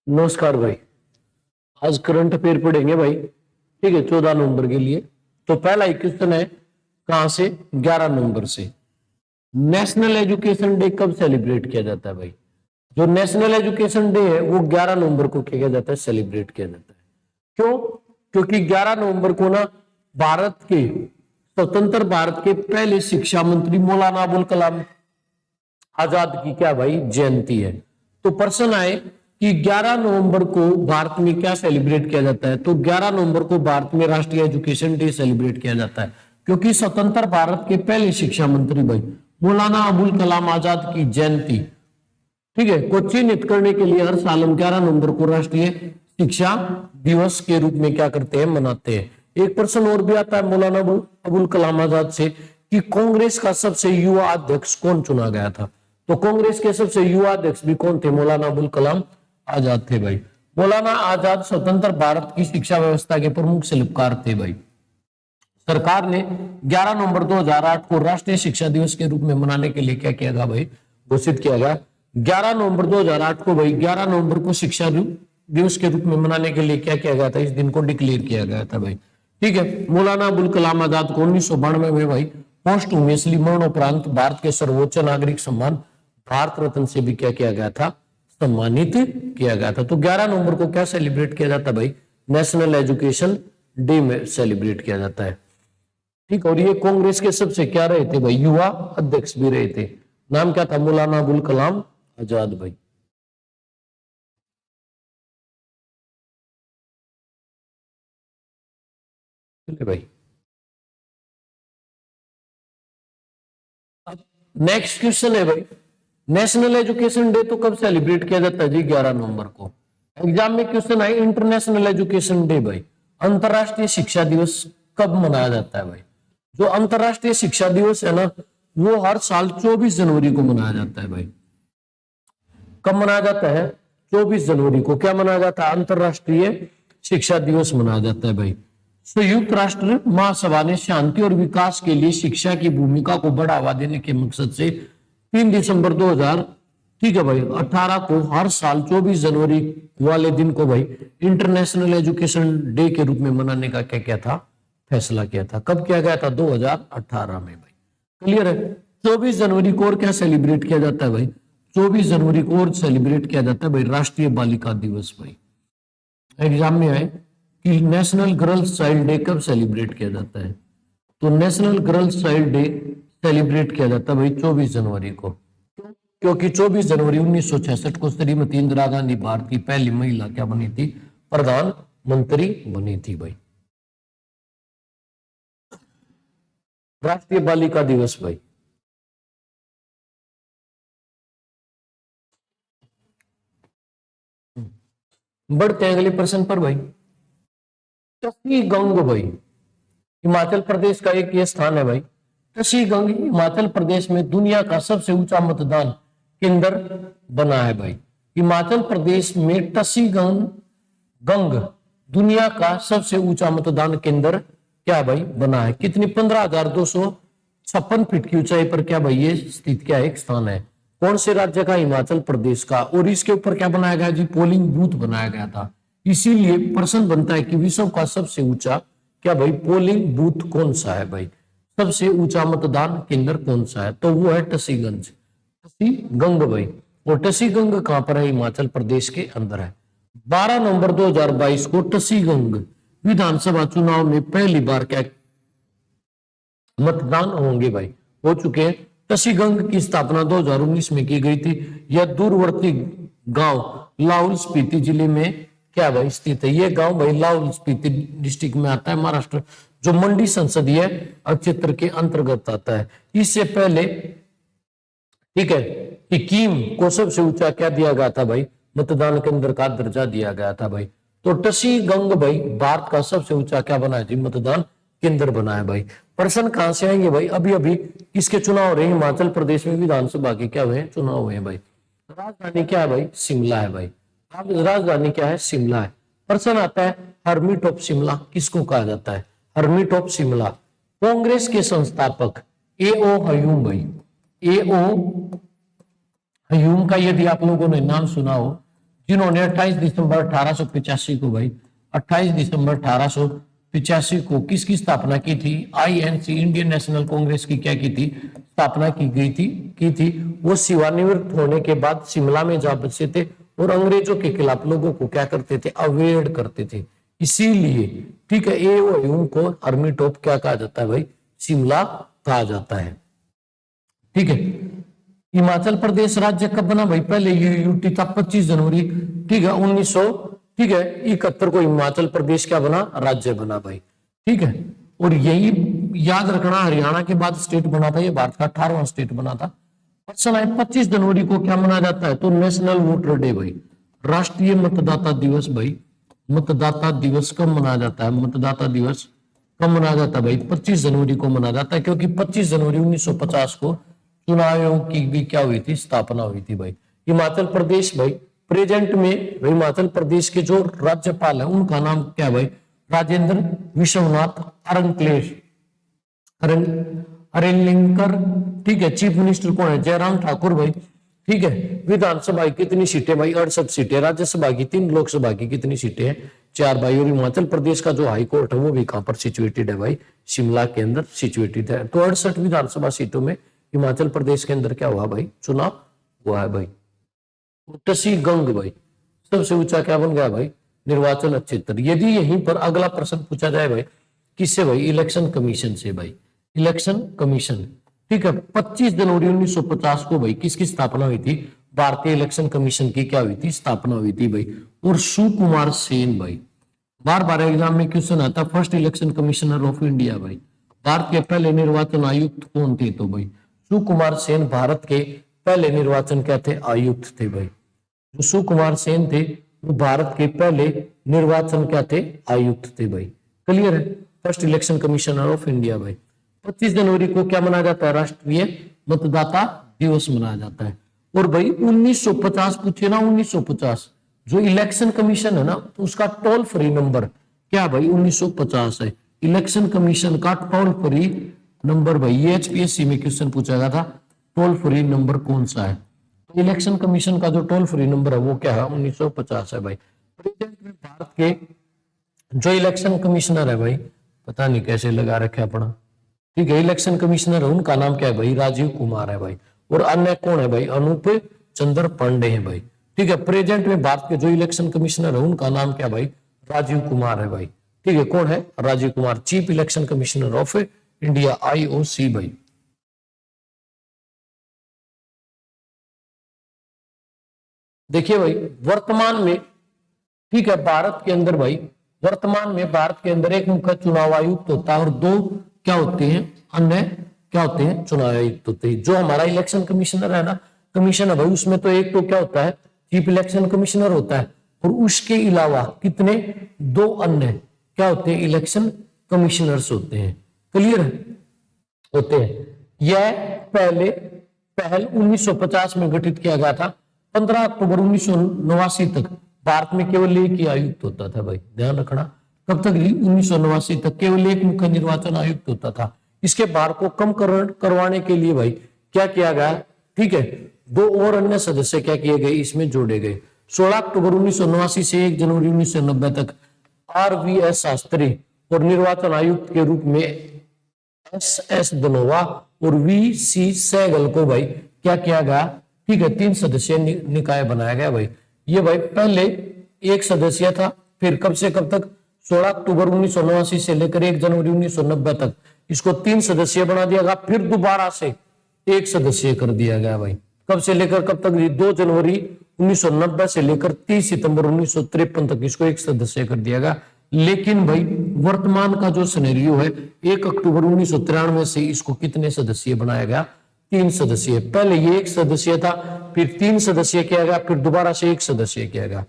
नमस्कार भाई। आज करंट अफेयर पढ़ेंगे भाई। ठीक है, 14 नवंबर के लिए। तो पहला ही क्वेश्चन है, कहां से? 11 नवंबर से। नेशनल एजुकेशन डे कब सेलिब्रेट किया जाता है भाई? जो नेशनल एजुकेशन डे है वो 11 नवंबर को किया जाता है, सेलिब्रेट किया जाता है। क्यों? क्योंकि 11 नवंबर को ना भारत के स्वतंत्र भारत के पहले शिक्षा मंत्री मौलाना अबुल कलाम आजाद की क्या भाई जयंती है। तो प्रश्न आए कि 11 नवंबर को भारत में क्या सेलिब्रेट किया जाता है? तो 11 नवंबर को भारत में राष्ट्रीय एजुकेशन डे सेलिब्रेट किया जाता है, क्योंकि स्वतंत्र भारत के पहले शिक्षा मंत्री भाई मौलाना अबुल कलाम आजाद की जयंती, ठीक है, को चिन्हित करने के लिए हर साल हम 11 नवंबर को राष्ट्रीय शिक्षा दिवस के रूप में क्या करते हैं, मनाते हैं। एक प्रश्न और भी आता है मौलाना अबुल कलाम आजाद से कि कांग्रेस का सबसे युवा अध्यक्ष कौन चुना गया था? तो कांग्रेस के सबसे युवा अध्यक्ष भी कौन थे? मौलाना अबुल कलाम आजाद थे भाई। मौलाना आजाद स्वतंत्र भारत की शिक्षा व्यवस्था के प्रमुख शिल्पकार थे भाई। सरकार ने 11 नवंबर 2008 को राष्ट्रीय शिक्षा दिवस के रूप में मनाने के लिए क्या किया गया भाई? घोषित किया गया। 11 नवंबर 2008 को भाई 11 नवंबर को शिक्षा दिवस के रूप में मनाने के लिए क्या किया गया था? इस दिन को डिक्लेयर किया गया था भाई। ठीक है, मौलाना अबुल कलाम आजाद को 1992 में भाई पोस्ट हुमेसली मरणोपरांत भारत के सर्वोच्च नागरिक सम्मान भारत रत्न से भी क्या किया गया था? सम्मानित किया गया था। तो 11 नवंबर को क्या सेलिब्रेट किया जाता है भाई? नेशनल एजुकेशन डे में सेलिब्रेट किया जाता है। ठीक, और ये कांग्रेस के सबसे क्या रहे थे भाई? युवा अध्यक्ष भी रहे थे। नाम क्या था? मौलाना अबुल कलाम आजाद भाई। भाई नेक्स्ट क्वेश्चन है भाई, नेशनल एजुकेशन डे तो कब सेलिब्रेट किया जाता है जी? 11 नवंबर को। एग्जाम में क्वेश्चन है इंटरनेशनल एजुकेशन डे भाई, अंतरराष्ट्रीय शिक्षा दिवस कब मनाया जाता है भाई? जो अंतरराष्ट्रीय शिक्षा दिवस है ना, वो हर साल 24 जनवरी को मनाया जाता है भाई। कब मनाया जाता है? 24 जनवरी को क्या मनाया जाता है? अंतरराष्ट्रीय शिक्षा दिवस मनाया जाता है भाई। संयुक्त राष्ट्र महासभा ने शांति और विकास के लिए शिक्षा की भूमिका को बढ़ावा देने के मकसद से 3 दिसंबर 2000, ठीक है भाई, 18 को हर साल 24 जनवरी वाले दिन को भाई इंटरनेशनल एजुकेशन डे के रूप में मनाने का क्या किया था? फैसला किया था। कब किया गया था? 2018 में भाई। क्लियर है? 24 जनवरी को और क्या सेलिब्रेट किया जाता है भाई? 24 जनवरी को और सेलिब्रेट किया जाता है भाई राष्ट्रीय बालिका दिवस भाई। एग्जाम में आए कि नेशनल गर्ल्स चाइल्ड डे कब सेलिब्रेट किया जाता है? तो national girls child day celebrate किया जाता है भाई 24 जनवरी को। क्योंकि 24 जनवरी 1966 को श्रीमती इंदिरा गांधी भारत की पहली महिला क्या बनी थी? प्रधानमंत्री बनी थी भाई। राष्ट्रीय बालिका दिवस भाई। बढ़ते हैं अगले प्रश्न पर भाई। टसी गंग भाई हिमाचल प्रदेश का एक ये स्थान है भाई। टसी गंग हिमाचल प्रदेश में दुनिया का सबसे ऊंचा मतदान केंद्र बना है भाई। हिमाचल प्रदेश में टसी गंग गंग दुनिया का सबसे ऊंचा मतदान केंद्र क्या भाई बना है? कितनी? 15,256 फीट की ऊंचाई पर क्या भाई ये स्थित क्या एक स्थान है? कौन से राज्य का? हिमाचल प्रदेश का। और इसके ऊपर क्या बनाया गया जी? पोलिंग बूथ बनाया गया था। इसीलिए प्रश्न बनता है कि विश्व का सबसे ऊंचा क्या भाई पोलिंग बूथ कौन सा है भाई? सबसे ऊंचा मतदान केंद्र कौन सा है? तो वो है टसीगंज, टसीगंग भाई। और टसीगंग कहां पर है? हिमाचल प्रदेश के अंदर है। 12 नवंबर 2022 को टसीगंग विधानसभा चुनाव में पहली बार क्या मतदान होंगे भाई? हो चुके हैं। टसीगंग की स्थापना 2019 में की गई थी। यह दूरवर्ती गांव लाहौल स्पीति जिले में क्या भाई स्थित है? यह गांव भाई लाहौल स्पीति डिस्ट्रिक्ट में आता है, महाराष्ट्र, जो मंडी संसदीय क्षेत्र के अंतर्गत आता है। इससे पहले, ठीक है, कि कीम को सबसे ऊंचा क्या दिया गया था भाई? मतदान केंद्र का दर्जा दिया गया था भाई। तो टसीगंग भाई भारत का सबसे ऊंचा क्या बना है जी? मतदान केंद्र बना है भाई। प्रश्न कहां से आएंगे भाई? अभी अभी किसके चुनाव हो रहे हैं? हिमाचल प्रदेश में विधानसभा के क्या हुए? चुनाव हुए हैं भाई। राजधानी क्या है भाई? शिमला है भाई। राजधानी क्या है? शिमला है। प्रश्न आता है हर्मिट ऑफ शिमला किसको कहा जाता है? हर्मिट ऑफ शिमला कांग्रेस के संस्थापक A.O. हयूम भाई। A.O. हयूम का यदि आप लोगों ने नाम सुना हो, जिन्होंने 28 दिसंबर 1885 को भाई 28 दिसंबर 1885 को किसकी स्थापना की थी? आईएनसी, इंडियन नेशनल कांग्रेस की क्या की थी? स्थापना की थी। वो सेवानिवृत्त होने के बाद शिमला में जा बसे थे और अंग्रेजों के खिलाफ लोगों को क्या करते थे? अवेयर करते थे। इसीलिए ठीक है, ये उनको आर्मी टॉप क्या कहा जाता है भाई? शिमला कहा जाता है। ठीक है, हिमाचल प्रदेश राज्य कब बना भाई? पहले यूटी था 25 जनवरी, ठीक है, 1971 को हिमाचल प्रदेश क्या बना? राज्य बना भाई। ठीक है, और यही याद रखना, हरियाणा के बाद स्टेट बना था, ये भारत का 18वां स्टेट बना था। 25 जनवरी को क्या मनाया जाता है? तो नेशनल वोटर डे भाई, राष्ट्रीय मतदाता दिवस भाई। मतदाता दिवस कब मनाया जाता है? मतदाता दिवस कब मनाया जाता है भाई? 25 जनवरी को मनाया जाता है, क्योंकि 25 जनवरी 1950 को चुनाव आयोग की भी क्या हुई थी? स्थापना हुई थी भाई। हिमाचल प्रदेश भाई प्रेजेंट में हिमाचल प्रदेश के जो राज्यपाल है उनका नाम क्या भाई? राजेंद्र विश्वनाथ अरंगलेश अरेलिंकर। ठीक है, चीफ मिनिस्टर कौन है? जयराम ठाकुर भाई। ठीक है, विधानसभा की कितनी सीटें भाई? 68 सीटें। राज्यसभा की 3, लोकसभा की कितनी सीटें हैं? 4 भाई। और हिमाचल प्रदेश का जो हाई कोर्ट है वो भी कहां पर सिचुएटेड है भाई? शिमला के अंदर सिचुएटेड है। तो 68 विधानसभा सीटों में हिमाचल प्रदेश के अंदर क्या हुआ भाई? चुनाव हुआ है भाई। टसी गंग भाई सबसे ऊंचा क्या बन गया भाई? निर्वाचन क्षेत्र। यदि यहीं पर अगला प्रश्न पूछा जाए भाई, किससे भाई? इलेक्शन कमीशन से भाई, इलेक्शन कमीशन। ठीक है, 25 जनवरी 1950 को भाई किसकी स्थापना हुई थी? भारतीय इलेक्शन कमीशन की क्या हुई थी? स्थापना हुई थी भाई। और सुकुमार सेन भाई, बार बार एग्जाम में क्वेश्चन आता, first election commissioner of India भाई, भारत के पहले निर्वाचन आयुक्त कौन थे? तो भाई सुकुमार सेन भारत के पहले निर्वाचन क्या थे? आयुक्त थे भाई। जो सुकुमार सेन थे वो भारत के पहले निर्वाचन क्या थे? आयुक्त थे भाई। क्लियर है? First election commissioner of India भाई। 25 जनवरी को क्या मनाया जाता है? राष्ट्रीय मतदाता दिवस मनाया जाता है। और भाई 1950 पूछे ना, 1950 जो इलेक्शन कमीशन है ना, तो उसका टोल फ्री नंबर क्या भाई? 1950 है इलेक्शन कमीशन का टोल फ्री नंबर भाई। ये एचपीएससी में क्वेश्चन पूछा गया था, टोल फ्री नंबर कौन सा है? तो इलेक्शन कमीशन का जो टोल फ्री नंबर है वो क्या है? 1950 है भाई। प्रेजेंट में भारत के जो इलेक्शन कमिश्नर है भाई, पता नहीं कैसे लगा रखे अपना। ठीक है, इलेक्शन कमिश्नर है उनका नाम क्या है भाई? राजीव कुमार है भाई। और अन्य कौन है भाई? अनूप चंद्र पांडे है भाई। ठीक है, प्रेजेंट में भारत के जो इलेक्शन कमिश्नर है उनका नाम क्या भाई? राजीव कुमार है भाई। ठीक है, कौन है? Rajiv Kumar, chief election commissioner of India, IOC भाई। देखिए भाई वर्तमान में, ठीक है, भारत के अंदर भाई वर्तमान में भारत के अंदर एक मुख्य चुनाव आयुक्त होता है और 2 क्या होते हैं? अन्य क्या होते हैं? चुनाव आयुक्त होते हैं। जो हमारा इलेक्शन कमिश्नर है ना, कमीशन है भाई, उसमें तो एक तो क्या होता है? चीफ इलेक्शन कमिश्नर होता है, और उसके अलावा कितने? 2 अन्य क्या होते हैं? इलेक्शन कमिश्नर्स होते हैं। क्लियर होते हैं। यह पहल 1950 में गठित किया गया था। 15 अक्टूबर 1989 तक भारत में केवल एक ही आयुक्त होता था भाई, ध्यान रखना। कब तक? 1989 तक केवल एक मुख्य निर्वाचन आयुक्त होता था। इसके भार को कम करवाने के लिए भाई क्या किया गया? ठीक है, 2 और अन्य सदस्य क्या किए गए? इसमें जोड़े गए। 16 अक्टूबर 1989 से 1 जनवरी 1990 तक आरवीएस शास्त्री और निर्वाचन आयुक्त के रूप में एस धनोवा और वीसी सहगल को भाई क्या किया गया? ठीक है, 3 सदस्यीय निकाय बनाया गया भाई। ये भाई पहले 1 सदस्य था, फिर कब से कब तक? 16 अक्टूबर 1989 से लेकर 1 जनवरी 1990 तक इसको 3 सदस्यीय बना दिया गया, फिर दोबारा से 1 सदस्यीय कर दिया गया भाई। कब से लेकर कब तक? 2 जनवरी 1990 से लेकर 30 सितंबर 1953 तक इसको 1 सदस्यीय कर दिया गया। लेकिन भाई वर्तमान का जो सिनेरियो है, 1 अक्टूबर 1993 से इसको कितने सदस्यीय बनाया गया? 3 सदस्यीय। पहले ये 1 सदस्यीय था, फिर 3 सदस्यीय किया गया, फिर दोबारा से 1 सदस्यीय किया गया।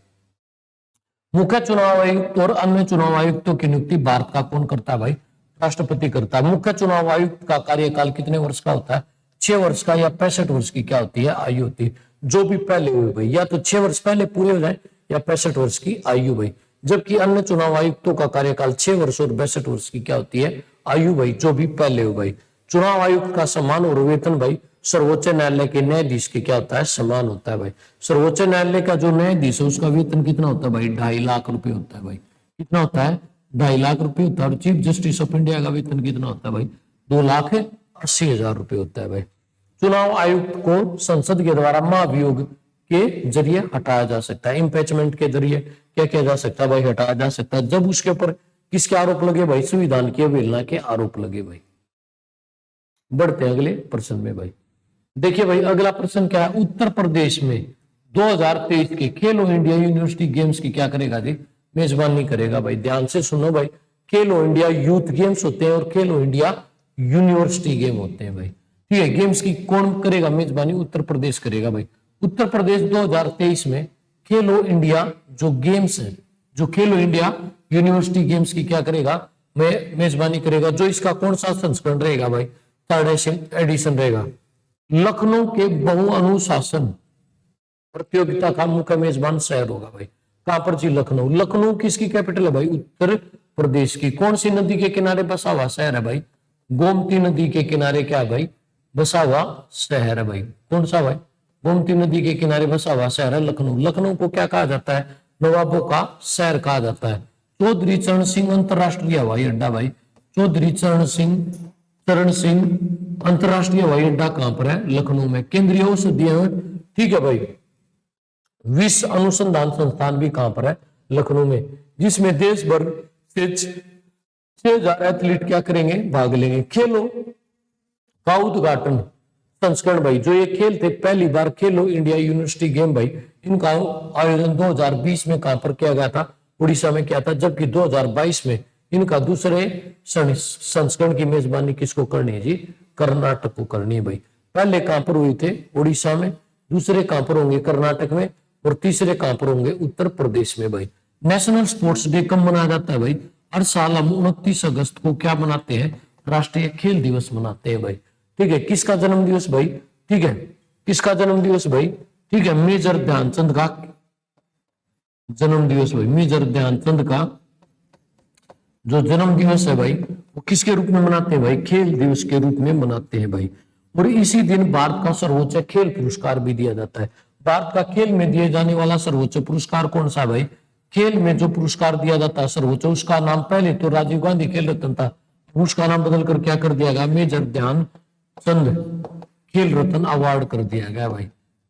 मुख्य चुनाव आयुक्त और अन्य चुनाव आयुक्तों की नियुक्ति भारत का कौन करता है भाई? राष्ट्रपति करता है। मुख्य चुनाव आयुक्त का कार्यकाल कितने वर्ष का होता है? 6 वर्ष का, या 65 वर्ष की क्या होती है? आयु होती है। जो भी पहले हुए भाई, या तो 6 वर्ष पहले पूरे हो जाए या 65 वर्ष की आयु भाई। जबकि अन्य चुनाव आयुक्तों का कार्यकाल 6 वर्ष और 62 वर्ष की क्या होती है? आयु भाई, जो भी पहले हो भाई। चुनाव आयुक्त का सम्मान और वेतन भाई सर्वोच्च न्यायालय के न्यायाधीश के क्या होता है, समान होता है भाई। सर्वोच्च न्यायालय का जो न्यायाधीश है उसका वेतन कितना होता है भाई, 2.5 लाख रुपए होता है भाई। कितना होता है, 2.5 लाख रुपए होता है। और चीफ जस्टिस ऑफ इंडिया का वेतन कितना होता है भाई, 2,80,000 रुपए होता है भाई। चुनाव आयुक्त को संसद के द्वारा महाभियोग के जरिए हटाया जा सकता है, इम्पीचमेंट के जरिए क्या किया जा सकता है भाई, हटाया जा सकता है। जब उसके ऊपर किसके आरोप लगे भाई, संविधान की अवहेलना के आरोप लगे भाई। बढ़ते हैं अगले प्रश्न में भाई। देखिए भाई अगला प्रश्न क्या है, उत्तर प्रदेश में 2023 के खेलो इंडिया यूनिवर्सिटी गेम्स की क्या करेगा जी, मेजबानी करेगा भाई। ध्यान से सुनो भाई, खेलो इंडिया यूथ गेम्स होते हैं और खेलो इंडिया यूनिवर्सिटी गेम होते हैं भाई। ठीक है, गेम्स की कौन करेगा मेजबानी, उत्तर प्रदेश करेगा भाई। उत्तर प्रदेश 2023 में खेलो इंडिया जो गेम्स है, जो खेलो इंडिया यूनिवर्सिटी गेम्स की क्या करेगा, मेजबानी करेगा। जो इसका कौन सा संस्करण रहेगा भाई, 3rd एडिशन रहेगा। लखनऊ के बहुअनुशासन प्रतियोगिता का मुख्य मेजबान शहर होगा भाई। कहां पर जी, लखनऊ। लखनऊ किसकी कैपिटल है भाई, उत्तर प्रदेश की। कौन सी नदी के किनारे बसा हुआ शहर है भाई, गोमती नदी के किनारे क्या है भाई, बसा हुआ शहर है भाई। कौन सा भाई, गोमती नदी के किनारे बसा हुआ शहर है लखनऊ। लखनऊ को क्या कहा जाता है, नवाबों का शहर कहा जाता है। चौधरी चरण सिंह अंतरराष्ट्रीय हवाई अड्डा भाई, चौधरी चरण सिंह अंतरराष्ट्रीय हवाई अड्डा कहां पर है, लखनऊ में। केंद्रीय औषधि, ठीक है भाई, विश्व अनुसंधान संस्थान भी कहां पर है, लखनऊ में, जिसमें देश भर से 6,000 एथलीट क्या करेंगे, भाग लेंगे। खेलो का उद्घाटन संस्करण भाई, जो ये खेल थे पहली बार खेलो इंडिया यूनिवर्सिटी गेम भाई, इनका आयोजन 2020 में कहां पर किया गया था, उड़ीसा में किया था। जबकि 2022 में इनका दूसरे संस्करण की मेजबानी किसको करनी है जी, कर्नाटक को करनी है भाई। पहले कहां पर हुए थे, उड़ीसा में, दूसरे कहां पर होंगे, कर्नाटक में, और तीसरे कहां पर होंगे, उत्तर प्रदेश में भाई। नेशनल स्पोर्ट्स डे कब मनाया जाता है भाई, हर साल हम 29 अगस्त को क्या मनाते हैं, राष्ट्रीय खेल दिवस मनाते हैं भाई। ठीक है, किसका जन्म दिवस भाई, ठीक है, किसका जन्म दिवस भाई, ठीक है, मेजर ध्यानचंद का जन्म दिवस भाई। मेजर ध्यानचंद का जो जन्म दिवस है भाई, वो किसके रूप में मनाते हैं भाई, खेल दिवस के रूप में मनाते हैं भाई। और इसी दिन भारत का सर्वोच्च खेल पुरस्कार भी दिया जाता है। भारत का खेल में दिए जाने वाला सर्वोच्च पुरस्कार कौन सा भाई, खेल में जो पुरस्कार दिया जाता है सर्वोच्च, उसका नाम पहले तो राजीव गांधी खेल रत्न था, उसका नाम बदलकर क्या कर दिया गया, मेजर ध्यानचंद खेल रत्न अवार्ड कर दिया गया भाई।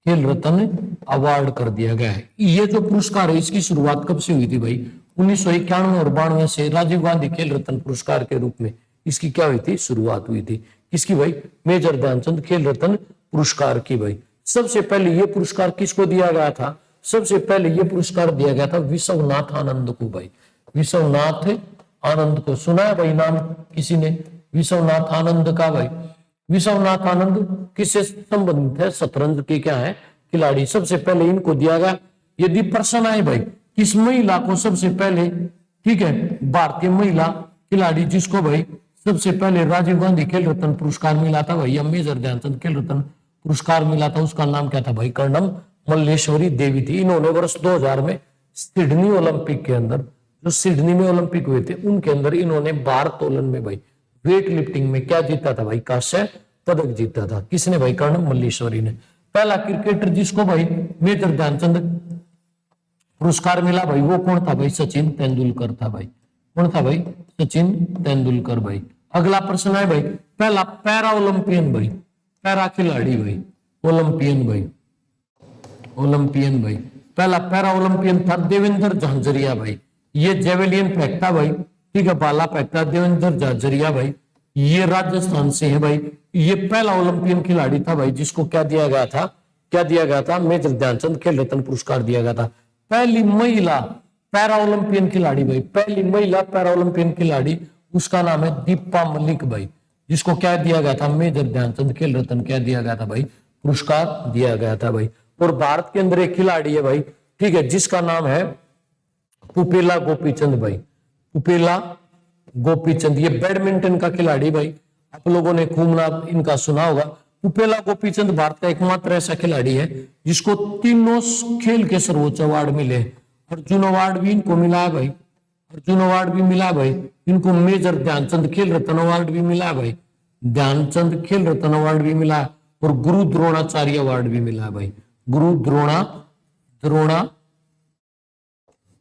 खेल रत्न अवार्ड कर दिया गया है। ये जो पुरस्कार है इसकी शुरुआत कब से हुई थी भाई, 1991 और 92 से राजीव गांधी खेल रत्न पुरस्कार के रूप में इसकी क्या हुई थी, शुरुआत हुई थी। किसकी भाई, मेजर ध्यानचंद खेल रत्न पुरस्कार की भाई। सबसे पहले ये पुरस्कार किसको दिया गया था, सबसे पहले ये पुरस्कार दिया गया था विश्वनाथ आनंद को भाई। विश्वनाथ आनंद को सुना है भाई नाम किसी ने, विश्वनाथ आनंद का भाई। विश्वनाथ आनंद किससे संबंधित है, शतरंज के क्या है, खिलाड़ी। सबसे पहले इनको दिया गया। यदि प्रश्न आए भाई किस महिला को सबसे पहले, ठीक है, भारतीय महिला खिलाड़ी जिसको भाई सबसे पहले राजीव गांधी खेल रत्न पुरस्कार मिला था भाई, या मेजर ध्यानचंद खेल रत्न पुरस्कार मिला था, उसका नाम क्या था भाई, कर्णम मल्लेश्वरी देवी थी। इन्होंने वर्ष 2000 में सिडनी ओलंपिक के अंदर, जो सिडनी में ओलंपिक हुए थे उनके अंदर इन्होंने भारोत्तोलन में भाई वेट लिफ्टिंग में क्या जीता था भाई, कांस्य पदक जीता था। किसने भाई, कर्णम मल्लेश्वरी ने। पहला क्रिकेटर जिसको भाई मेजर ध्यानचंद पुरस्कार मिला भाई वो कौन था भाई, सचिन तेंदुलकर था भाई। कौन था भाई, सचिन तेंदुलकर भाई। अगला प्रश्न है भाई, पहला पैरा ओलंपियन भाई, पैरा खिलाड़ी भाई, ओलंपियन भाई, ओलंपियन भाई। पहला पैरा ओलंपियन था देवेंद्र झांझरिया भाई। ये जेवेलियन फेंकता भाई, ठीक है, भाला फेंकता देवेंद्र झांझरिया भाई, ये राजस्थान से है भाई। ये पहला ओलंपियन खिलाड़ी था भाई जिसको क्या दिया गया था, क्या दिया गया था, मेजर ध्यानचंद खेल रत्न पुरस्कार दिया गया था। पहली महिला पैरा ओलंपियन खिलाड़ी भाई, पहली महिला पैरा ओलंपियन खिलाड़ी, उसका नाम है दीपा मलिक भाई, जिसको क्या दिया गया था, मेजर ध्यानचंद खेल रत्न क्या दिया गया था भाई, पुरस्कार दिया गया था भाई। और भारत के अंदर एक खिलाड़ी है भाई, ठीक है, जिसका नाम है पुपेला गोपीचंद भाई, पुपेला गोपीचंद। ये बैडमिंटन का खिलाड़ी भाई, आप लोगों ने खूब नाम इनका सुना होगा। पुपेला गोपीचंद भारत का एकमात्र ऐसा खिलाड़ी है जिसको तीनों खेल के सर्वोच्च अवार्ड मिले। अर्जुन अवार्ड भी इनको मिला है भाई, अर्जुन अवार्ड भी मिला भाई इनको। मेजर ध्यानचंद खेल रत्न अवार्ड भी मिला भाई, ध्यानचंद खेल रत्न अवार्ड भी मिला। और गुरु द्रोणाचार्य अवार्ड भी मिला है भाई। गुरु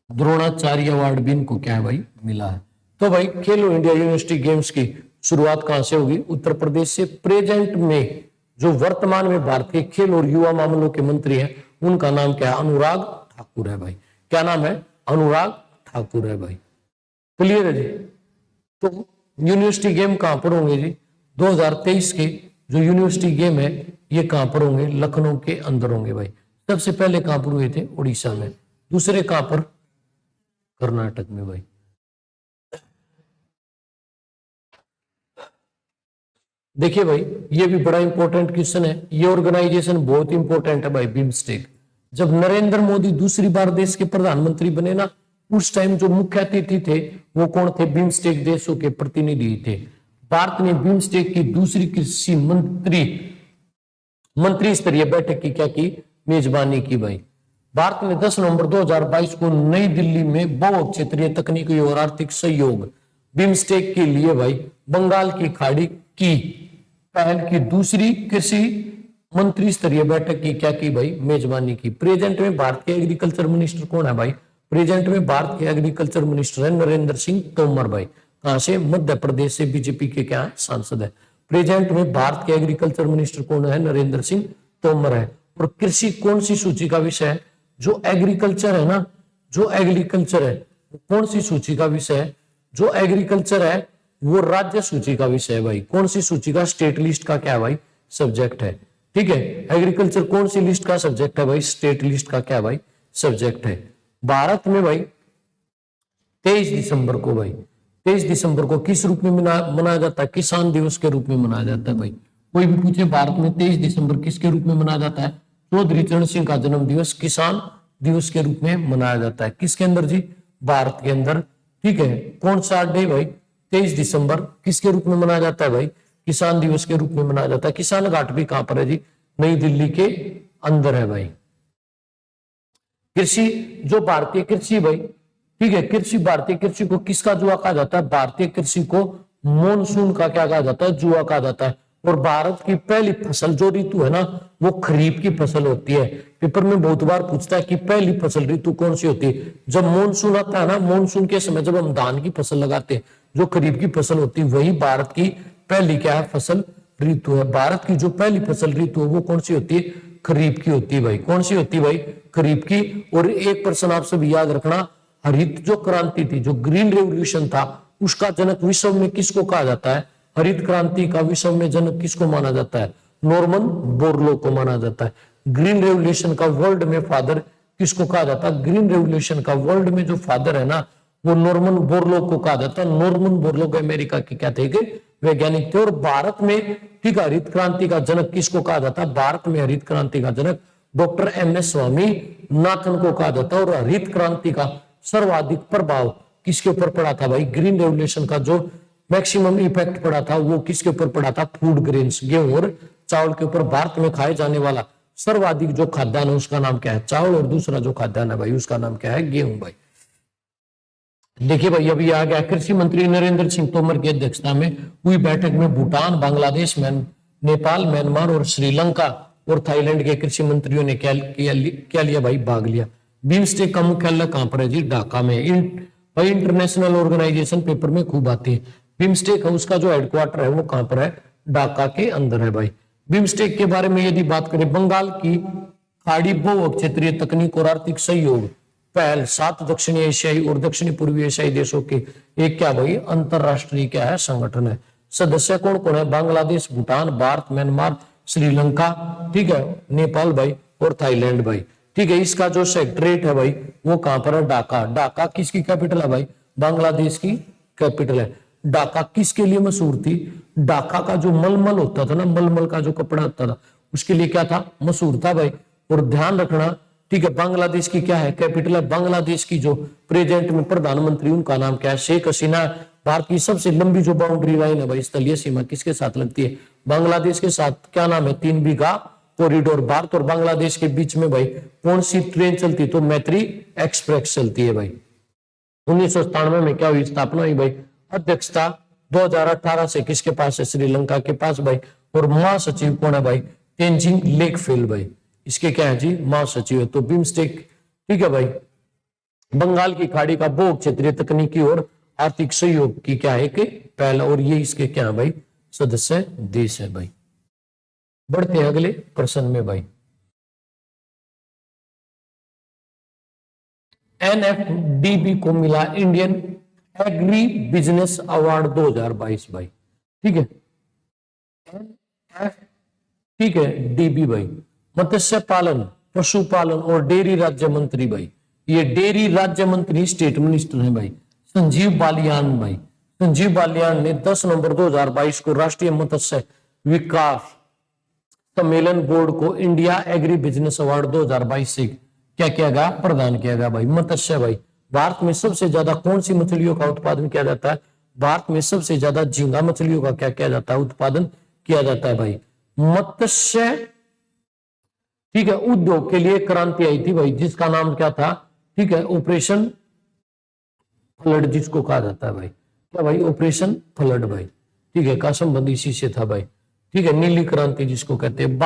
द्रोणाचार्य अवार्ड भी इनको क्या है भाई मिला है। तो भाई खेलो इंडिया यूनिवर्सिटी गेम्स की शुरुआत कहां से होगी? उत्तर प्रदेश से। प्रेजेंट में जो वर्तमान में भारतीय खेल और युवा मामलों के मंत्री हैं उनका नाम क्या है? अनुराग ठाकुर है भाई। क्या नाम है? अनुराग ठाकुर है भाई। क्लियर है जी। तो यूनिवर्सिटी गेम कहां पर होंगे जी? 2023 के जो यूनिवर्सिटी गेम है ये कहां पर होंगे? लखनऊ के अंदर होंगे भाई। सबसे पहले कहां पर हुए थे? उड़ीसा में। दूसरे कहां पर? कर्नाटक में भाई। देखिए भाई ये भी बड़ा इंपॉर्टेंट क्वेश्चन है। ये ऑर्गेनाइजेशन बहुत इंपॉर्टेंट है भाई, बिम्स्टेक। जब नरेंद्र मोदी दूसरी बार देश के प्रधानमंत्री बने ना, उस टाइम जो मुख्य अतिथि थे वो कौन थे? बिम्स्टेक देशों के प्रतिनिधि थे। भारत ने बिम्स्टेक की दूसरी कृषि मंत्री स्तरीय बैठक की क्या की? मेजबानी की भाई। भारत ने 10 नवंबर 2022 को नई दिल्ली में बहु क्षेत्रीय तकनीकी और आर्थिक सहयोग बिम्स्टेक के लिए भाई बंगाल की खाड़ी की पहल की दूसरी कृषि मंत्री स्तरीय बैठक की क्या की भाई? मेजबानी की। प्रेजेंट में भारत के एग्रीकल्चर मिनिस्टर कौन है भाई? प्रेजेंट में भारत के एग्रीकल्चर मिनिस्टर है नरेंद्र सिंह तोमर भाई। कहां से? मध्य प्रदेश से बीजेपी के क्या है? सांसद है। प्रेजेंट में भारत के एग्रीकल्चर मिनिस्टर कौन है? नरेंद्र सिंह तोमर है। और कृषि कौन सी सूची का विषय है? जो एग्रीकल्चर है ना, जो एग्रीकल्चर है कौन सी सूची का विषय है? जो एग्रीकल्चर है वो राज्य सूची का विषय है भाई। कौन सी सूची का? स्टेट लिस्ट का क्या है भाई? सब्जेक्ट है। ठीक है, एग्रीकल्चर कौन सी लिस्ट का सब्जेक्ट है भाई? स्टेट लिस्ट का क्या भाई? सब्जेक्ट है। भारत में भाई 23 दिसंबर को भाई 23 दिसंबर को किस रूप में मनाया जाता है? किसान दिवस के रूप में मनाया जाता है भाई। कोई भी पूछे भारत में 23 दिसंबर किसके रूप में मनाया जाता है? चौधरी चरण सिंह का जन्म दिवस किसान दिवस के रूप में मनाया जाता है। किसके अंदर जी? भारत के अंदर। ठीक है, कौन सा डे भाई? 23 दिसंबर किसके रूप में मनाया जाता है भाई? किसान दिवस के रूप में मनाया जाता है। किसान घाट भी कहां पर है जी? नई दिल्ली के अंदर है भाई। कृषि जो भारतीय कृषि भाई, ठीक है, कृषि भारतीय कृषि को किसका जुआ कहा जाता है? भारतीय कृषि को मॉनसून का क्या कहा जाता है? जुआ कहा जाता है। और भारत की पहली फसल जो ऋतु है ना वो खरीफ की फसल होती है। पेपर में बहुत बार पूछता है कि पहली फसल ऋतु कौन सी होती है? जब मॉनसून आता है ना, मॉनसून के समय जब हम धान की फसल लगाते हैं, जो खरीफ की फसल होती है वही भारत की पहली क्या है? फसल ऋतु है। भारत की जो पहली फसल ऋतु है वो कौन सी होती है? खरीफ की होती है भाई। कौन सी होती है भाई? खरीफ की। और एक प्रश्न आप सब याद रखना, हरित जो क्रांति थी, जो ग्रीन रेवोल्यूशन था, उसका जनक विश्व में किसको कहा जाता है? हरित क्रांति का विश्व में जनक किसको माना जाता है? नॉर्मन बोरलो को माना जाता है। ग्रीन रेवोल्यूशन का वर्ल्ड में फादर किसको कहा जाता है? ग्रीन रेवोल्यूशन का वर्ल्ड में जो फादर है ना वो नॉर्मन बोरलो को कहा जाता है। नॉर्मन बोरलो के अमेरिका के क्या थे? वैज्ञानिक थे। और भारत में ठीक हरित क्रांति का जनक किसको कहा जाता है? भारत में हरित क्रांति का जनक डॉक्टर MS स्वामीनाथन को कहा जाता है। और हरित क्रांति का सर्वाधिक प्रभाव किसके ऊपर पड़ा था भाई? ग्रीन रेवोल्यूशन का जो मैक्सिमम इफेक्ट पड़ा था वो किसके ऊपर पड़ा था? फूड ग्रेन्स, गेहूं और चावल के ऊपर। भारत में खाए जाने वाला सर्वाधिक जो खाद्यान्न है उसका नाम क्या है? चावल। और दूसरा जो खाद्यान्न है भाई उसका नाम क्या है? गेहूं भाई। देखिए भाई अभी आ गया कृषि मंत्री नरेंद्र सिंह तोमर की अध्यक्षता में हुई बैठक में भूटान, बांग्लादेश, नेपाल, म्यांमार और श्रीलंका और थाईलैंड के कृषि मंत्रियों ने क्या लिया भाई? भाग लिया। बिम्स्टेक का मुख्यालय कहां पर है जी? ढाका में। भाई इंटरनेशनल ऑर्गेनाइजेशन पेपर में खूब आती है। बिम्स्टेक है उसका जो हेडक्वार्टर है वो कहां पर है? ढाका के अंदर है भाई। बिम्स्टेक के बारे में यदि बात करें, बंगाल की खाड़ी बहु क्षेत्रीय तकनीक और आर्थिक सहयोग पहल 7 दक्षिणी एशियाई और दक्षिणी पूर्वी एशियाई देशों के एक क्या भाई? अंतरराष्ट्रीय क्या है? संगठन है। सदस्य कौन कौन है? बांग्लादेश, भूटान, भारत, म्यांमार, श्रीलंका, ठीक है, नेपाल भाई और थाईलैंड भाई। ठीक है, इसका जो सेक्रेटरीट है भाई वो कहां पर है? ढाका। ढाका किसकी कैपिटल है भाई? बांग्लादेश की कैपिटल है। ढाका किसके लिए मशहूर थी? ढाका का जो मलमल होता था ना, मलमल का जो कपड़ा होता था उसके लिए क्या था? मशहूर था भाई। और ध्यान रखना, ठीक है, बांग्लादेश की क्या है? कैपिटल है। बांग्लादेश की जो प्रेजेंट में प्रधानमंत्री उनका नाम क्या है? शेख हसीना। भारत की सबसे लंबी जो बाउंड्री लाइन है भाई, स्थलीय सीमा किसके साथ लगती है? बांग्लादेश के साथ। क्या नाम है? 3 बीघा कॉरिडोर। भारत और बांग्लादेश के बीच में भाई कौन सी ट्रेन चलती है? तो मैत्री एक्सप्रेस चलती है भाई। 1997 में क्या हुई? स्थापना हुई भाई। अध्यक्षता 2018 से किसके पास है? श्रीलंका के पास भाई। और महासचिव कौन है भाई? तेंजिंग लेकफेल भाई, इसके क्या है जी, महासचिव है। तो बिम्स्टेक, ठीक है भाई, बंगाल की खाड़ी का बहु क्षेत्रीय तकनीकी और आर्थिक सहयोग की क्या है कि पहला, और ये इसके क्या है भाई, सदस्य देश है भाई। बढ़ते हैं अगले प्रश्न में भाई। एनएफडीबी को मिला इंडियन एग्री बिजनेस अवार्ड 2022 भाई, ठीक है। एनएफ, ठीक है, डीबी भाई, मत्स्य पालन, पशुपालन और डेयरी राज्य मंत्री भाई, ये डेयरी राज्य मंत्री स्टेट मिनिस्टर है भाई, संजीव बालियान भाई। संजीव बालियान ने 10 नवंबर 2022 को राष्ट्रीय मत्स्य विकास सम्मेलन बोर्ड को इंडिया एग्री बिजनेस अवार्ड 2022 से क्या किया गया, प्रदान किया गया भाई। मत्स्य भाई, भारत में सबसे ज्यादा कौन सी मछलियों का उत्पादन किया जाता है, भारत में सबसे ज्यादा झींगा मछलियों का क्या किया जाता है, उत्पादन किया जाता है भाई। मत्स्य, ठीक है, उद्योग के लिए क्रांति आई थी भाई, जिसका नाम क्या था, ठीक है, ऑपरेशन फ्लड जिसको कहा जाता है भाई, क्या भाई, ऑपरेशन फ्लड भाई, ठीक है, का संबंध इसी से था भाई, ठीक है। नीली क्रांति जिसको कहते हैं।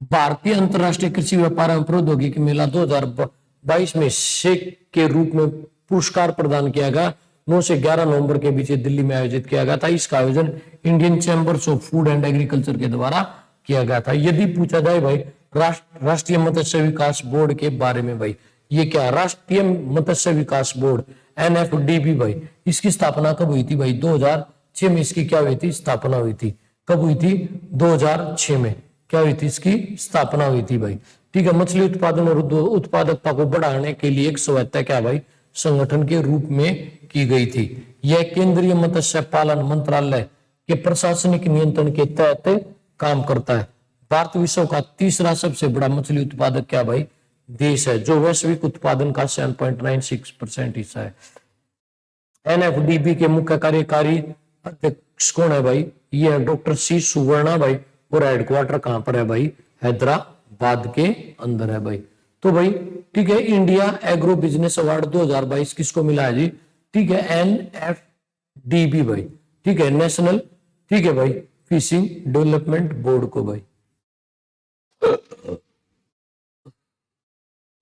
भारतीय अंतरराष्ट्रीय कृषि व्यापार एवं प्रौद्योगिकी मेला 2022 में शेक के रूप में पुरस्कार प्रदान किया गया। 9 से 11 नवंबर के बीच दिल्ली में आयोजित किया गया था। इसका आयोजन Indian chambers of food and agriculture के द्वारा किया गया था। यदि पूछा जाए भाई राष्ट्रीय मत्स्य विकास बोर्ड के बारे में भाई, ये क्या, राष्ट्रीय मत्स्य विकास बोर्ड एनएफडीबी भाई, इसकी स्थापना कब हुई थी भाई, 2006 में इसकी क्या हुई थी, स्थापना हुई थी। कब हुई थी, 2006 में क्या हुई थी, इसकी स्थापना हुई थी भाई, ठीक है। मछली उत्पादन और उत्पादकता को बढ़ाने के लिए एक स्वायत्त क्या भाई, संगठन के रूप में की गई थी। यह केंद्रीय मत्स्य पालन मंत्रालय के प्रशासनिक नियंत्रण के तहत काम करता है। भारत विश्व का तीसरा सबसे बड़ा मछली उत्पादक क्या भाई, देश है, जो वैश्विक उत्पादन का 7.96% हिस्सा है। एनएफडीबी के मुख्य कार्यकारी अध्यक्ष कौन है भाई, ये है डॉक्टर सी सुवर्णा भाई, और हेडक्वार्टर कहां पर है भाई, हैदराबाद के अंदर है भाई। तो भाई, ठीक है, इंडिया एग्रो बिजनेस अवार्ड 2022 किसको मिला है जी, ठीक है, एनएफडीबी भाई, ठीक है, नेशनल, ठीक है भाई, फिशिंग डेवलपमेंट बोर्ड को भाई।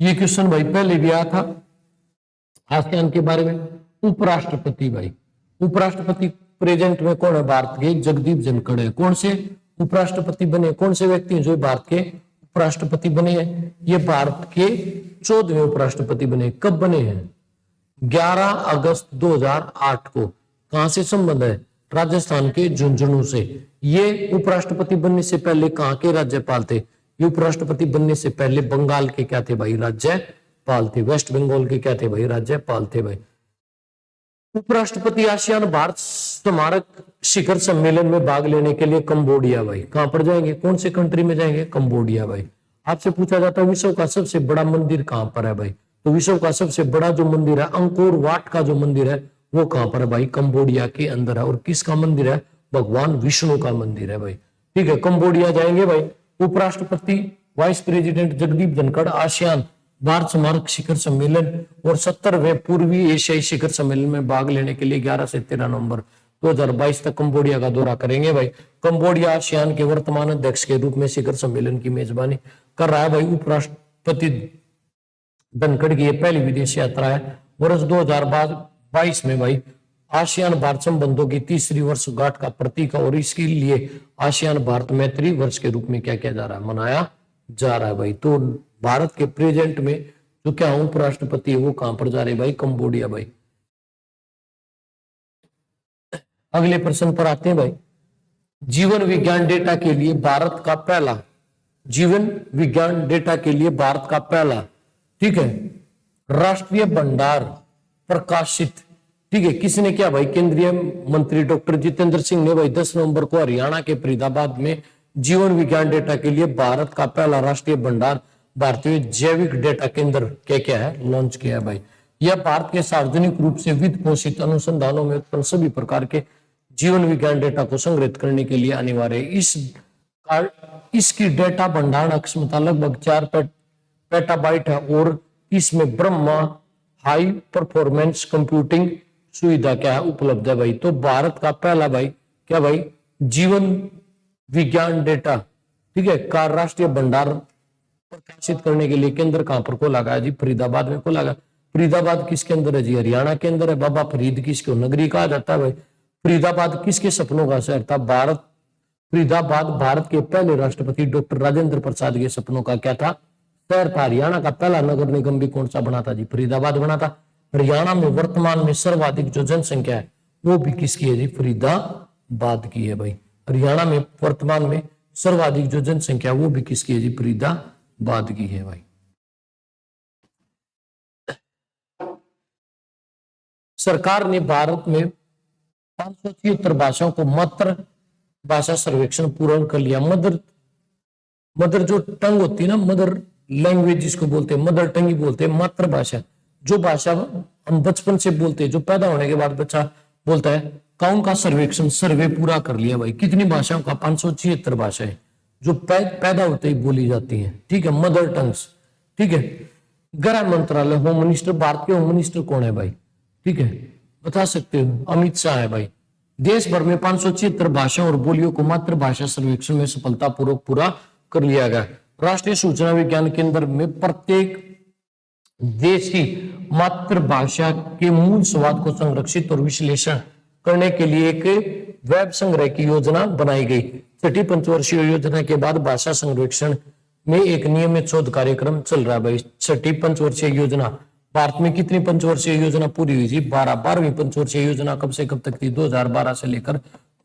ये क्वेश्चन भाई पहले भी आया था आसियान के बारे में। उपराष्ट्रपति भाई, उपराष्ट्रपति प्रेजेंट में कौन है, भारत के जगदीप धनखड़ है। कौन से उपराष्ट्रपति बने, कौन से व्यक्ति हैं जो भारत के उपराष्ट्रपति बने हैं, ये भारत के 14वें उपराष्ट्रपति बने। कब बने हैं, 11 अगस्त 2008 को। कहां से संबंध है, राजस्थान के झुंझुनू से। ये उपराष्ट्रपति बनने से पहले कहां के राज्यपाल थे, ये उपराष्ट्रपति बनने से पहले बंगाल के क्या थे भाई, राज्यपाल थे। वेस्ट बंगाल के क्या थे भाई, राज्यपाल थे भाई। उपराष्ट्रपति आसियान भारत स्मारक शिखर सम्मेलन में भाग लेने के लिए कंबोडिया भाई, कहां पर जाएंगे, कौन से कंट्री में जाएंगे, कंबोडिया भाई। आपसे पूछा जाता है विश्व का सबसे बड़ा मंदिर कहां पर है भाई, तो विश्व का सबसे बड़ा जो मंदिर है, अंकोर वाट का जो मंदिर है, वो कहां पर है भाई, कंबोडिया के अंदर है। और किसका मंदिर है, भगवान विष्णु का मंदिर है भाई, ठीक है। कंबोडिया जाएंगे भाई। उपराष्ट्रपति vice president Jagdeep Dhankhar ASEAN Bharat स्मारक शिखर सम्मेलन और 70वें पूर्वी एशियाई शिखर सम्मेलन में भाग लेने के लिए 11 से 13 नवंबर 2022 तक कंबोडिया का दौरा करेंगे भाई। कंबोडिया आसियान के वर्तमान अध्यक्ष के रूप में शिखर सम्मेलन की मेजबानी कर रहा है भाई। उपराष्ट्रपति धनखड़ की यह पहली विदेश यात्रा है। वर्ष 2022 में भाई आसियान भारत संबंधों की तीसरी वर्षगांठ का प्रतीक है, और इसके लिए आसियान भारत मैत्री वर्ष के रूप में क्या किया जा रहा है, मनाया जा रहा है भाई। तो भारत के प्रेजेंट में जो क्या उपराष्ट्रपति है वो कहां पर जा रहे भाई, कंबोडिया भाई। अगले प्रश्न पर आते हैं भाई। जीवन विज्ञान डेटा के लिए भारत का पहला, जीवन विज्ञान डेटा के लिए भारत का पहला, ठीक है, राष्ट्रीय भंडार प्रकाशित, ठीक है, किसने किया भाई, केंद्रीय मंत्री डॉक्टर जितेंद्र सिंह ने भाई 10 नवंबर को हरियाणा के फरीदाबाद में जीवन विज्ञान डेटा के लिए भारत का पहला राष्ट्रीय भंडार भारतीय जैविक डेटा केंद्र क्या है, लॉन्च किया है भाई। यह भारत के सार्वजनिक रूप से वित्त पोषित अनुसंधानों में उत्पन्न सभी प्रकार के जीवन विज्ञान डेटा को संग्रहित करने के लिए अनिवार्य है। इसकी डेटा भंडारण क्षमता लगभग 4 पेटाबाइट है, और इसमें ब्रह्मा हाई परफॉर्मेंस कंप्यूटिंग सुविधा क्या है, उपलब्ध है भाई। तो भारत का पहला भाई क्या भाई, जीवन विज्ञान डेटा ठीक है। का राष्ट्रीय भंडार प्रकाशित करने के लिए केंद्र कहां पर खोला गया जी? फरीदाबाद में खोला गया। फरीदाबाद किसके अंदर है जी? हरियाणा के अंदर है। बाबा फरीद किसको नगरी कहा जाता है भाई? फरीदाबाद किसके सपनों का शहर था? भारत फरीदाबाद भारत के पहले राष्ट्रपति डॉक्टर राजेंद्र प्रसाद के सपनों का क्या था? शहर था। हरियाणा का पहला नगर निगम भी कौन सा बना था जी? फरीदाबाद बना था। हरियाणा में वर्तमान में सर्वाधिक जो जनसंख्या है वो भी किसकी है जी? फरीदाबाद की है भाई। हरियाणा में वर्तमान में सर्वाधिक जो जनसंख्या वो भी किसकी है जी? फरीदाबाद की है भाई। सरकार ने भारत में 576 भाषाओं को मातृ भाषा सर्वेक्षण पूर्ण कर लिया। मदर जो टंग होती है ना, मदर लैंग्वेज जिसको बोलते हैं, मदर टंग ही बोलते हैं, मातृभाषा। जो भाषा हम बचपन से बोलते हैं, जो पैदा होने के बाद बच्चा बोलता है, का उनका सर्वेक्षण सर्वे पूरा कर लिया भाई। कितनी भाषाओं का? 576 भाषाएं जो पैदा होते ही बोली जाती हैं। ठीक है, मदर टंग्स। ठीक है। गृह मंत्रालय, होम मिनिस्टर, भारत के होम मिनिस्टर कौन है भाई? ठीक है, बता सकते हो? अमित शाह है भाई। देश भर में 576 भाषाओं और बोलियों को मातृभाषा सर्वेक्षण में सफलतापूर्वक पूरा कर लिया गया। राष्ट्रीय सूचना विज्ञान केंद्र में प्रत्येक देश की मातृभाषा के मूल स्वाद को संरक्षित और विश्लेषण करने के लिए एक वेब संग्रह की योजना बनाई गई। छठी पंचवर्षीय योजना के बाद भाषा संरक्षण में एक नियमित शोध कार्यक्रम चल रहा है भाई। छठी पंचवर्षीय योजना, भारत में कितनी पंचवर्षीय योजना पूरी हुई जी? 12वीं पंचवर्षीय योजना कब से कब तक थी? 2012 से लेकर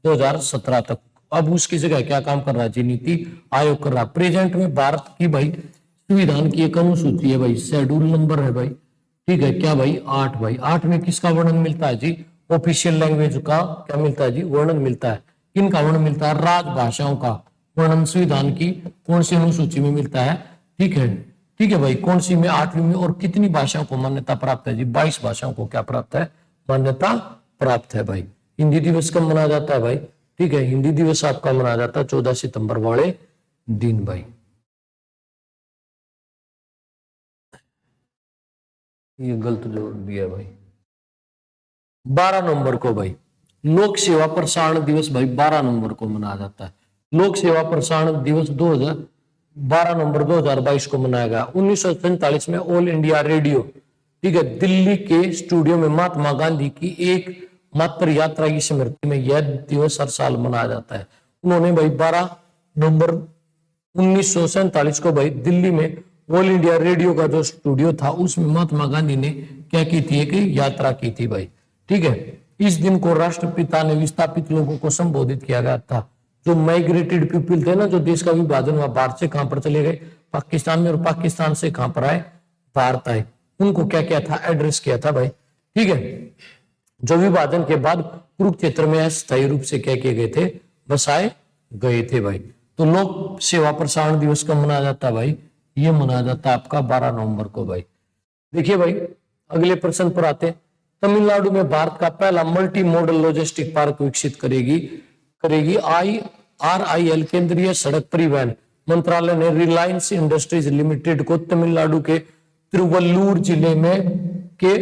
2017 तक। अब उसकी जगह क्या काम कर रहा है जी? नीति आयोग कर रहा है। प्रेजेंट में भारत की भाई संविधान की एक अनुसूची है भाई, शेड्यूल नंबर है भाई। ठीक है, क्या भाई? 8 भाई। 8 में किसका वर्णन मिलता है जी? ऑफिशियल लैंग्वेज का क्या मिलता है जी? वर्णन मिलता है। किनका वर्णन मिलता है? राजभाषाओं का वर्णन संविधान की कौन सी अनुसूची में मिलता है? ठीक है, ठीक है भाई। कौन सी में? 8वीं में। और कितनी भाषाओं को मान्यता प्राप्त है जी? 22 भाषाओं को क्या प्राप्त है? मान्यता प्राप्त है भाई। हिंदी दिवस कब मनाया जाता है भाई? ठीक है, हिंदी दिवस आपका मनाया जाता है 14 सितंबर वाले दिन भाई। ये गलत जोड़ दिया भाई। 12 नवंबर को भाई लोक सेवा प्रसारण दिवस भाई 12 नवंबर को मनाया जाता है। लोक सेवा प्रसारण दिवस 12 नवंबर 2022 को मनाया गया। 1947 में ऑल इंडिया रेडियो, ठीक है, दिल्ली के स्टूडियो में महात्मा गांधी की एक मात्र यात्रा की स्मृति में यह दिवस हर साल मनाया जाता है। उन्होंने भाई 12 नवंबर 1947 को भाई दिल्ली में ऑल इंडिया रेडियो का जो स्टूडियो था उसमें महात्मा गांधी ने क्या की थी? एक यात्रा की थी भाई। ठीक है, इस दिन को राष्ट्रपिता ने विस्थापित लोगों को संबोधित किया गया था। जो माइग्रेटेड पीपल थे ना, जो देश का विभाजन हुआ, भारत से कहां पर चले गए? पाकिस्तान में, और पाकिस्तान से कहां पर आए? भारत आए। उनको क्या किया था? एड्रेस किया था भाई। ठीक है, जो विभाजन के बाद कुरुक्षेत्र में अस्थायी रूप से क्या किए गए थे? बसाए गए थे भाई। तो लोक सेवा प्रसारण दिवस कब मनाया जाता है भाई? ये मनाया जाता है आपका 12 नवंबर को भाई। देखिए भाई, अगले प्रश्न पर आते हैं। तमिलनाडु में भारत का पहला मल्टी मॉडल लॉजिस्टिक पार्क विकसित करेगी RIL केंद्रीय सड़क परिवहन मंत्रालय ने रिलायंस इंडस्ट्रीज लिमिटेड को तमिलनाडु के तिरुवल्लूर जिले में के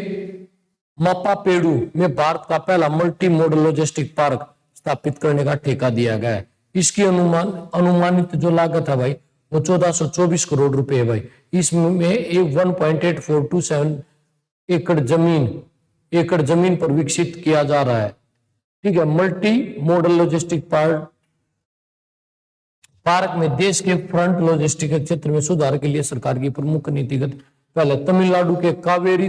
मापापेडू में भारत का पहला मल्टी मॉडल लॉजिस्टिक पार्क स्थापित करने का ठेका दिया गया है। इसकी अनुमानित जो लागत है भाई वो 1424 करोड़ रुपए है भाई। इसमें एक 1.8427 एकड़ जमीन पर विकसित किया जा रहा है। ठीक है, मल्टी मॉडल लॉजिस्टिक पार्क में देश के फ्रंट लॉजिस्टिक क्षेत्र में सुधार के लिए सरकार की प्रमुख नीतिगत पहले तमिलनाडु के कावेरी,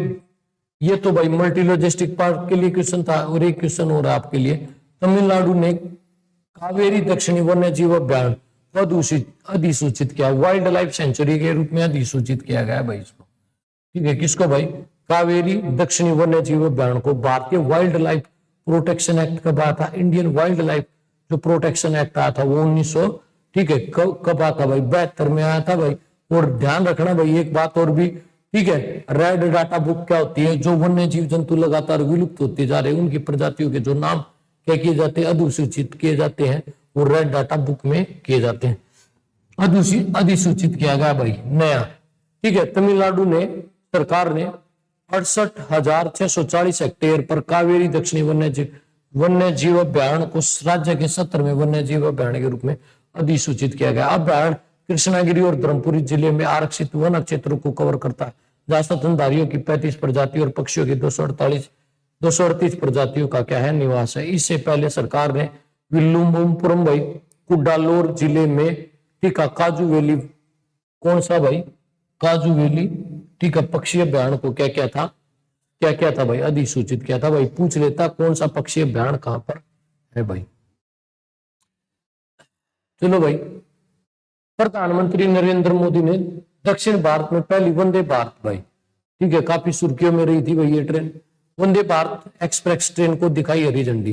ये तो भाई मल्टी लॉजिस्टिक पार्क के लिए क्वेश्चन था, और एक क्वेश्चन हो रहा है आपके लिए। तमिलनाडु ने कावेरी दक्षिणी वन्य जीव अभ्यारण्य अधिसूचित किया, वाइल्ड लाइफ सेंचुरी के रूप में अधिसूचित किया गया भाई इसको। ठीक है, किसको भाई? कावेरी दक्षिणी वन्य जीव अभ्यारण्य को। भारतीय वाइल्ड लाइफ प्रोटेक्शन एक्ट कब आया था? इंडियन वाइल्ड लाइफ जो प्रोटेक्शन एक्ट आया था वो 1900, ठीक है, कब आया था भाई? 72 में आया था भाई। और ध्यान रखना भाई एक बात और भी, ठीक है, रेड डाटा बुक क्या होती है? जो वन्य जीव जंतु लगातार विलुप्त होते जा रहे हैं उनकी प्रजातियों के जो नाम क्या किए जाते हैं? अधिसूचित किए जाते हैं, वो रेड डाटा बुक में किए जाते हैं। अधिसूचित किया गया भाई नया। ठीक है, तमिलनाडु ने सरकार ने 68,640 हेक्टेयर पर कावेरी दक्षिणी वन्य जीव अभ्यारण्य को राज्य के 17वें वन्य जीव अभ्यारण्य के रूप में अधिसूचित किया गया। अभ्यारण्य कृष्णागिरी और धर्मपुरी जिले में आरक्षित वन क्षेत्रों को कवर करता है, जहां स्तनधारियों की 35 प्रजातियों और पक्षियों की 238 प्रजातियों का क्या है, निवास है। इससे पहले सरकार ने विल्लुपुरम भाई कुडालोर जिले में ठीक है काजू वैली, कौन सा भाई, काजू वैली ठीक है पक्षी अभ्यारण्य को क्या क्या था, क्या क्या था भाई, अधिसूचित किया था भाई। पूछ लेता कौन सा पक्षी अभ्यारण्य कहां पर है भाई। चलो भाई, प्रधानमंत्री नरेंद्र मोदी ने दक्षिण भारत में पहली वंदे भारत भाई ठीक है, काफी सुर्खियों में रही थी भाई ये train, Vande Bharat express train को दिखाई हरी झंडी।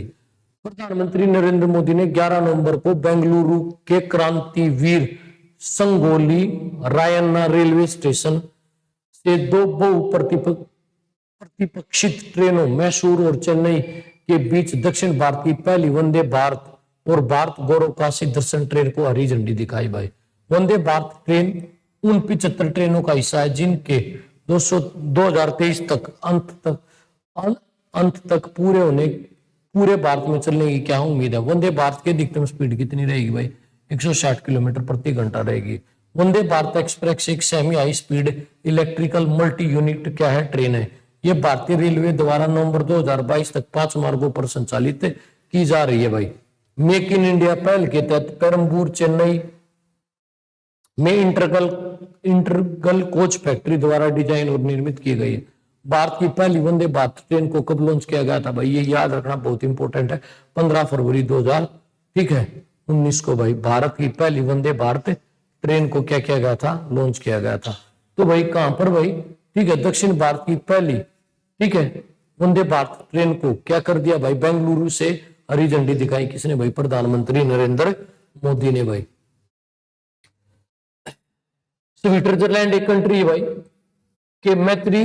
प्रधानमंत्री नरेंद्र मोदी ने 11 नवंबर को बेंगलुरु के क्रांतिवीर संगोली रायन्ना रेलवे स्टेशन से दो प्रतिपक्षित ट्रेनों मैसूर और चेन्नई के बीच दक्षिण भारत की पहली वंदे भारत और भारत गौरव काशी दर्शन ट्रेन को हरी झंडी दिखाई भाई। वंदे भारत ट्रेन उन 75 ट्रेनों का हिस्सा है जिनके 2023 तक अंत तक पूरे भारत में चलने की क्या उम्मीद है। वंदे भारत की अधिकतम स्पीड कितनी रहेगी भाई, 160 किलोमीटर प्रति घंटा रहेगी। वंदे भारत एक्सप्रेस एक semi high speed electrical multi unit क्या है, ट्रेन है। यह भारतीय रेलवे द्वारा नवंबर 2022 तक 5 मार्गों पर संचालित की जा रही है भाई। मेक इन इंडिया पहल के तहत पेरम्बूर चेन्नई में इंटरगल कोच फैक्ट्री द्वारा डिजाइन और निर्मित की गई है। भारत की पहली वंदे भारत ट्रेन को कब लॉन्च किया गया था भाई, ये याद रखना बहुत इंपॉर्टेंट है, 15 फरवरी 2000 ठीक है 19 को भाई भारत की पहली वंदे भारत ट्रेन को क्या किया गया था, लॉन्च किया गया था। तो भाई कहां पर भाई ठीक है, दक्षिण भारत की पहली ठीक है वंदे भारत ट्रेन को क्या कर दिया भाई, बेंगलुरु से हरी झंडी दिखाई किसने भाई, प्रधानमंत्री नरेंद्र मोदी ने भाई। स्विट्जरलैंड एक कंट्री है भाई के मैत्री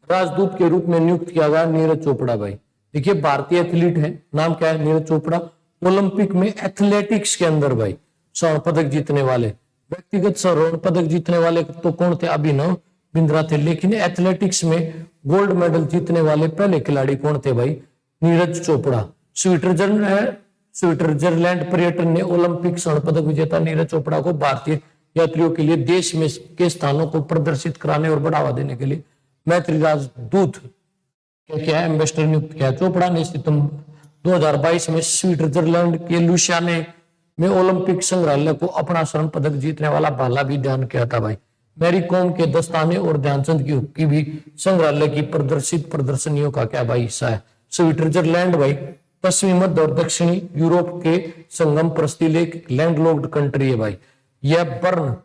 राजदूत के रूप में नियुक्त किया गया नीरज चोपड़ा भाई। देखिए भारतीय एथलीट है, नाम क्या है, नीरज चोपड़ा। ओलंपिक में एथलेटिक्स के अंदर भाई स्वर्ण पदक जीतने वाले, व्यक्तिगत स्वर्ण पदक जीतने वाले तो कौन थे, अभिनव बिंद्रा थे, लेकिन एथलेटिक्स में गोल्ड मेडल जीतने वाले पहले खिलाड़ी कौन थे भाई, नीरज चोपड़ा। स्विट्जरलैंड पर्यटन ने ओलंपिक स्वर्ण पदक विजेता नीरज चोपड़ा को भारतीय यात्रियों के लिए देश में के स्थानों को प्रदर्शित कराने और बढ़ावा देने के लिए मैत्री राजदूत क्या है, एम्बेसडर नियुक्त किया। चोपड़ा ने सितंबर 2022 में स्विट्जरलैंड के लुसियाने में ओलंपिक संग्रहालय को अपना स्वर्ण पदक जीतने वाला भाला भी दान किया था भाई। मैरी कॉम के दस्ताने और ध्यानचंद की हॉकी भी संग्रहालय की प्रदर्शित प्रदर्शनियों का क्या भाई हिस्सा है। स्विट्जरलैंड भाई पश्चिमी मध्य और दक्षिणी यूरोप के संगम प्रस्तिल एक लैंडलॉक्ड कंट्री है भाई। यह बर्न,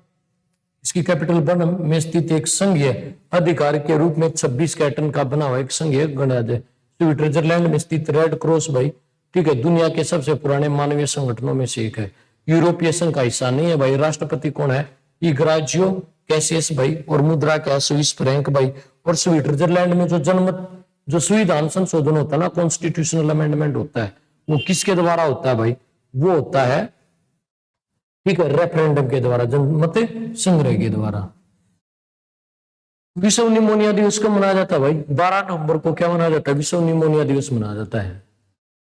इसकी कैपिटल बर्न में स्थित एक संघीय अधिकारी के रूप में 26 कैटन का बना हुआ एक संघीय गणराज्य है। स्विट्जरलैंड में स्थित रेड क्रॉस भाई ठीक है दुनिया के सबसे पुराने मानवीय संगठनों में से एक है। यूरोपीय संघ का हिस्सा नहीं है भाई। राष्ट्रपति कौन है, इग्नाजियो कैसियस भाई, और मुद्रा क्या है, स्विस फ्रैंक भाई। और स्विट्जरलैंड में जो संविधान संशोधन होता है ना, कॉन्स्टिट्यूशनल अमेंडमेंट होता है, वो किसके द्वारा होता है भाई, वो होता है ठीक है रेफरेंडम के द्वारा, जनमत संग्रह के द्वारा। विश्व निमोनिया दिवस कब मनाया जाता है भाई, 12 नवंबर को क्या मनाया जाता है, विश्व निमोनिया दिवस मनाया जाता है।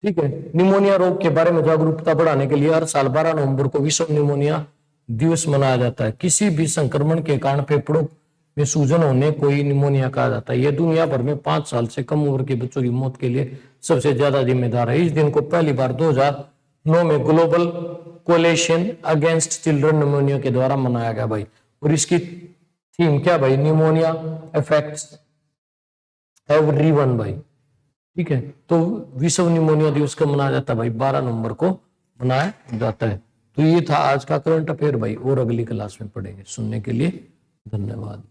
ठीक है, निमोनिया रोग के बारे में जागरूकता बढ़ाने के लिए हर साल 12 नवंबर को विश्व निमोनिया दिवस मनाया जाता है। किसी भी संक्रमण के कारण फेफड़ों में सूजन होने को ही निमोनिया कहा जाता है। यह दुनिया भर में 5 साल से कम उम्र के बच्चों की मौत के लिए सबसे ज्यादा जिम्मेदार है। इस दिन को पहली बार 2009 में global coalition against children pneumonia के द्वारा मनाया गया भाई। और इसकी थीम क्या भाई, निमोनिया अफेक्ट्स एवरीवन भाई। ठीक है, तो विश्व निमोनिया दिवस कब मनाया जाता है भाई, 12 नवंबर को मनाया जाता है। तो ये था आज का करंट अफेयर भाई, और अगली क्लास में पढ़ेंगे। सुनने के लिए धन्यवाद।